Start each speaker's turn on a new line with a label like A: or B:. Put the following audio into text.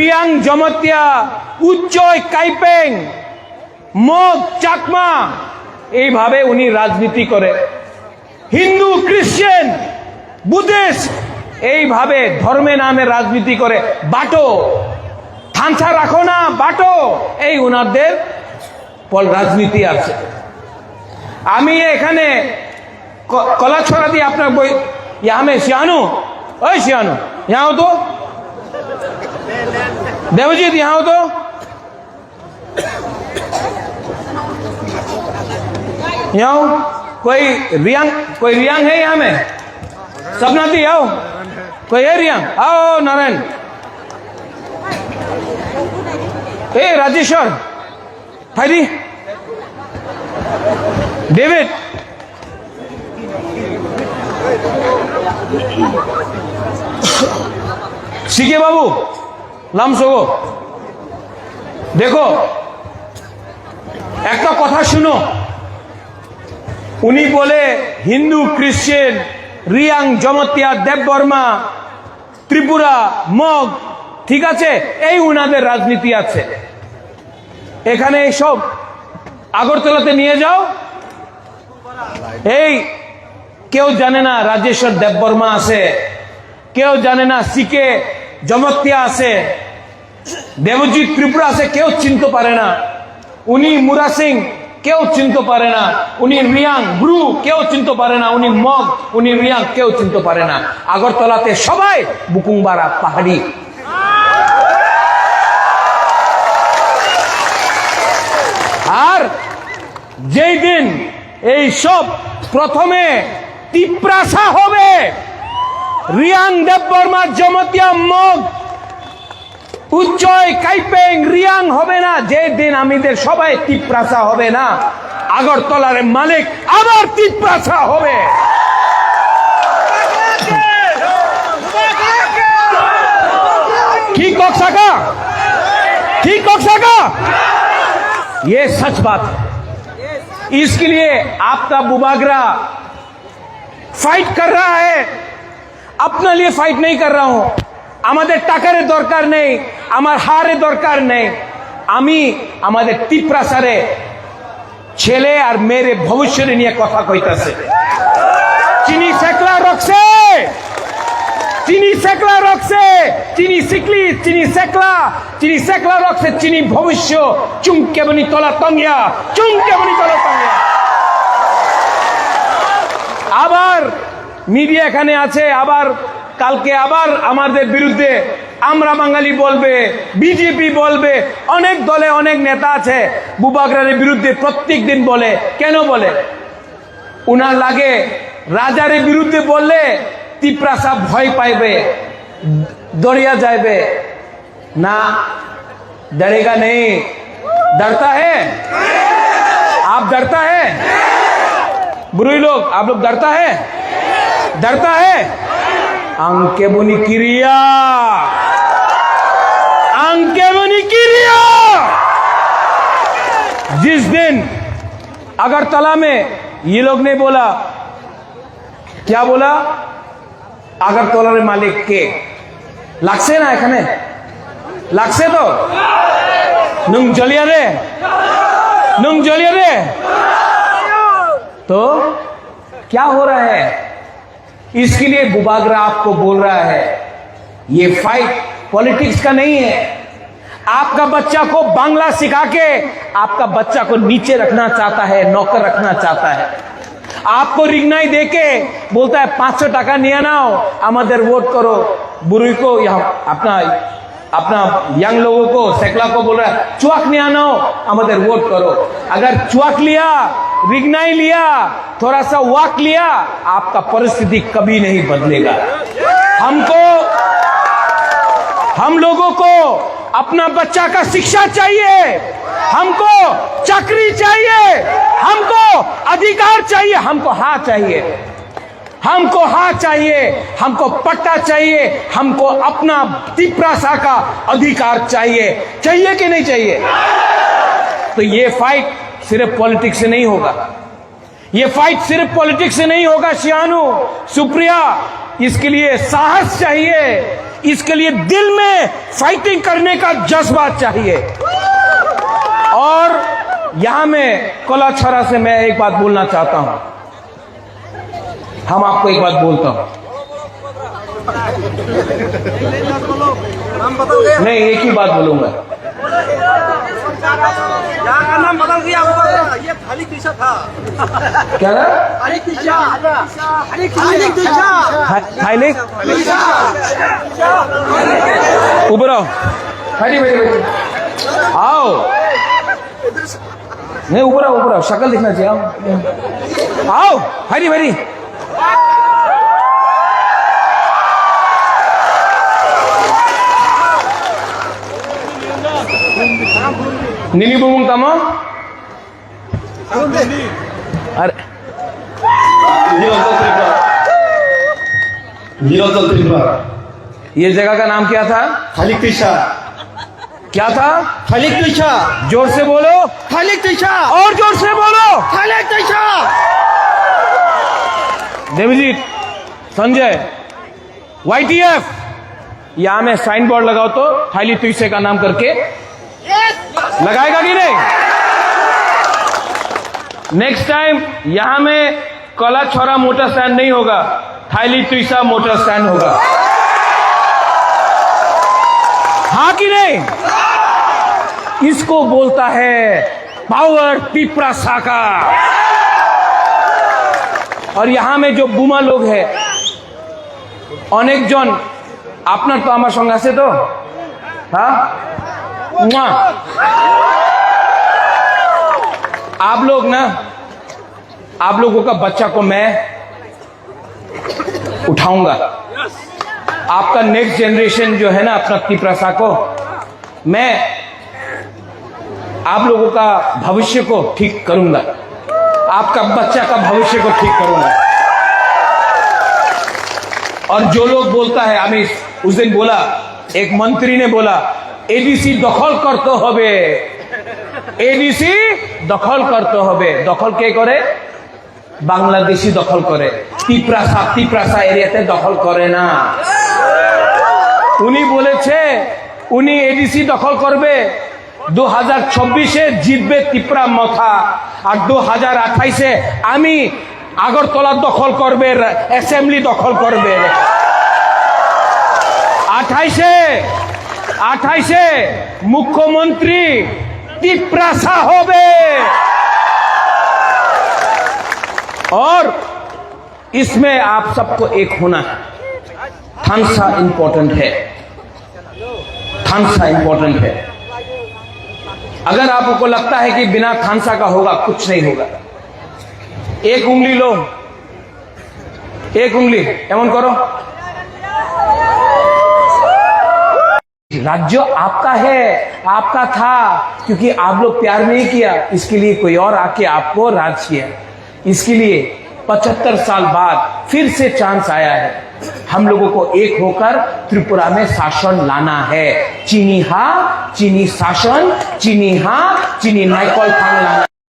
A: Reang জমতিয়া, উচ্চয় Kaipeng, mug Chakma, এইভাবে উনি রাজনীতি করে। হিন্দু, খ্রিস্টান, বুদ্ধিস্ট এইভাবে ধর্মে নামে রাজনীতি করে। বাটো, থানসা রাখো না, বাটো, এই উনাদের রাজনীতি আছে। আমি এখানে কলাছড়া দিয়ে আপনার বই ইয়ামে শিয়ানু, ওই শিয়ানু यहाँ हो तो देवजीत, यहाँ हो तो यहाँ हो। कोई रियांग है यहाँ में? सपनाती आओ, कोई है रियांग? आओ नारायण, ए राजेश्वर, हाइडी, डेविड, सीके बाबू, लामसोगो, देखो एक तो कथा सुनो, उन्हीं बोले हिंदू, क्रिश्चियन, रियांग जमतिया, देवबर्मा, त्रिपुरा, मग, ठीक আছে, এই উনাদের রাজনীতি আছে। এখানে এই সব আগরতলাতে নিয়ে যাও, এই কেউ জানে না রাজেশ্বর দেববর্মা আছে, কেউ জানে না সিকে জমতিয়া আছে, দেবজিৎ ত্রিপুরা আছে, কেউ চিনতে পারে না। উনি মুরা সিং, কেউ চিনতে পারে না। উনি রিয়াং ব্রু, কেউ চিনতে পারে না। উনি মগ, উনি রিয়াং, কেউ চিনতে পারে না। আগরতলাতে সবাই বুকুংবারা পাহাড়ি। আর যেই দিন এই সব প্রথমে তিপ্রাসা হবে, রিয়াং, দেববর্মা, জমতিয়া, মগ, উচ্চয় কাইপেং, রিয়াং হবে না, যে দিন আমাদের সবাই তিপ্রাসা হবে না, আগরতলার মালিক আবার তিপ্রাসা হবে। ठीक कह सका, ठीक कह सका, ये सच बात है। इसके लिए आपका बुबागरा फाइट कर रहा है, अपने लिए फाइट नहीं कर रहा हूं। আমাদের টাকার দরকার নেই, আমার হারে দরকার নেই। আমি আমাদের তিপ্রাসারে ছেলে আর মেয়ের ভবিষ্যৎ নিয়ে কথা কইতাছে। চিনি সেকলা রক্সে, চিনি সেকলা রক্সে, চিনি সিকলি, চিনি সেকলা রক্সে, চিনি ভবিষ্য, চুমকে বনি তলা তঙ্গিয়া, চুমকে বনি তলা তঙ্গিয়া। আবার মিডিয়া এখানে আছে, আবার কালকে আবার আমাদের বিরুদ্ধে আমরা বাঙালি বলবে, বিজেপি বলবে, অনেক দলে অনেক নেতা আছে বুবাগরার বিরুদ্ধে প্রত্যেক দিন বলে। কেন বলে? উনার লাগে রাজার বিরুদ্ধে বললে তিপ্রাসা ভয় পাইবে, দরিয়া যাইবে না। डरेगा नहीं, डरता है? आप डरता है? बुरी लोग, आप लोग डरता है? डरता है? अंके बुनी क्रिया, अंके बुनी क्रिया। जिस दिन अगरतला में ये लोग ने बोला, क्या बोला? अगरतलार मालिक के লাগছে না, এখানে লাগছে তো? নুং জ্বলিয়া রে, নুং জ্বলিয়া রে। तो क्या हो रहा है? इसके लिए बुबागरा आपको बोल रहा है, ये फाइट पॉलिटिक्स का नहीं है। आपका बच्चा को बांग्ला सिखा के आपका बच्चा को नीचे रखना चाहता है, नौकर रखना चाहता है। आपको रिगनाई देके बोलता है 500 টাকা নিয়ে নাও, আমাদের वोट करो। बुरुई को अपना यंग लोगों को, सेकला को बोल रहा है चुआक नहीं आना हो, আমাদের वोट करो। अगर चुआक लिया, रिगनाई लिया, थोड़ा सा वाक लिया, आपका परिस्थिति कभी नहीं बदलेगा। हम लोगों को अपना बच्चा का शिक्षा चाहिए, हमको चाकरी चाहिए, हमको अधिकार चाहिए, हमको हाँ चाहिए, हमको हाँ चाहिए, हमको पट्टा चाहिए, हमको अपना तिप्रासा का अधिकार चाहिए। चाहिए कि नहीं चाहिए? तो ये फाइट सिर्फ पॉलिटिक्स से नहीं होगा, ये फाइट सिर्फ पॉलिटिक्स से नहीं होगा। शियानू, सुप्रिया, इसके लिए साहस चाहिए, इसके लिए दिल में फाइटिंग करने का जज्बा चाहिए। और यहां में कोलाछारा से मैं एक बात बोलना चाहता हूं। हम आपको एक बात बोलता हूं, नहीं एक ही बात बोलूंगा।
B: यहाँ का नाम बदल गया, ये खाली तीशा था।
A: क्या ना? खाली ऊपर आओ, आओ, नहीं ऊपर आओ, ऊपर आओ, शक्ल दिखना चाहिए। आओ हरी भरी। नीली बुबुंग तमा अरे ये जगह का नाम क्या था?
B: खालिक तीशा।
A: क्या था?
B: खालिक तीशा।
A: जोर से बोलो।
B: खालिक तीशा।
A: और जोर से बोलो।
B: खालिक तीशा।
A: देवजीत, संजय, YTF, यहां में साइन बोर्ड लगाओ तो थाली तुइसे का नाम करके लगाएगा कि नहीं? नेक्स्ट टाइम यहां में कोलाछारा मोटर स्टैंड नहीं होगा, थाली तुइसा मोटर स्टैंड होगा। हाँ कि नहीं? इसको बोलता है पावर पिपरासा का। और यहां में जो बुमा लोग हैं अनेक जन আপনার তো আমার সঙ্গে আছে তো, हाँ? आप लोग ना, आप लोगों का बच्चा को मैं उठाऊंगा। आपका नेक्स्ट जनरेशन जो है ना अपना पिपरासा को, मैं आप लोगों का भविष्य को ठीक करूंगा, आपका बच्चा का भविष्य को ठीक करूंगा। और जो लोग बोलता है, हमें उस दिन बोला, एक मंत्री ने बोला एडीसी दखल करते होबे, एडीसी दखल करते होबे। दखल के करे? बांग्लादेशी दखल करे, पिपरासा एरियाते दखल करे ना। उनी बोलेছে उनी एडीसी दखल करबे, 2024-এ জিতবে ত্রিপুরা মাথা, আর 2028-এ আমি আগরতলা দখল করবে, অ্যাসেম্বলি দখল করবে। 28-এ মুখ্যমন্ত্রী पिपरासा होबे। और इसमें आप सबको एक होना है। थानसा इंपॉर्टेंट है, थानसा इंपॉर्टेंट है। अगर आपको लगता है कि बिना थानसा का होगा, कुछ नहीं होगा। एक उंगली लो, एक उंगली एमन करो। राज्य आपका है, आपका था, क्योंकि आप लोग प्यार नहीं किया, इसके लिए कोई और आके आपको राज किया। इसके लिए 75 साल बाद फिर से चांस आया है। हम लोगों को एक होकर त्रिपुरा में शासन लाना है। चीनी हा, चीनी शासन, चीनी हा, चीनी नाइकल लाना।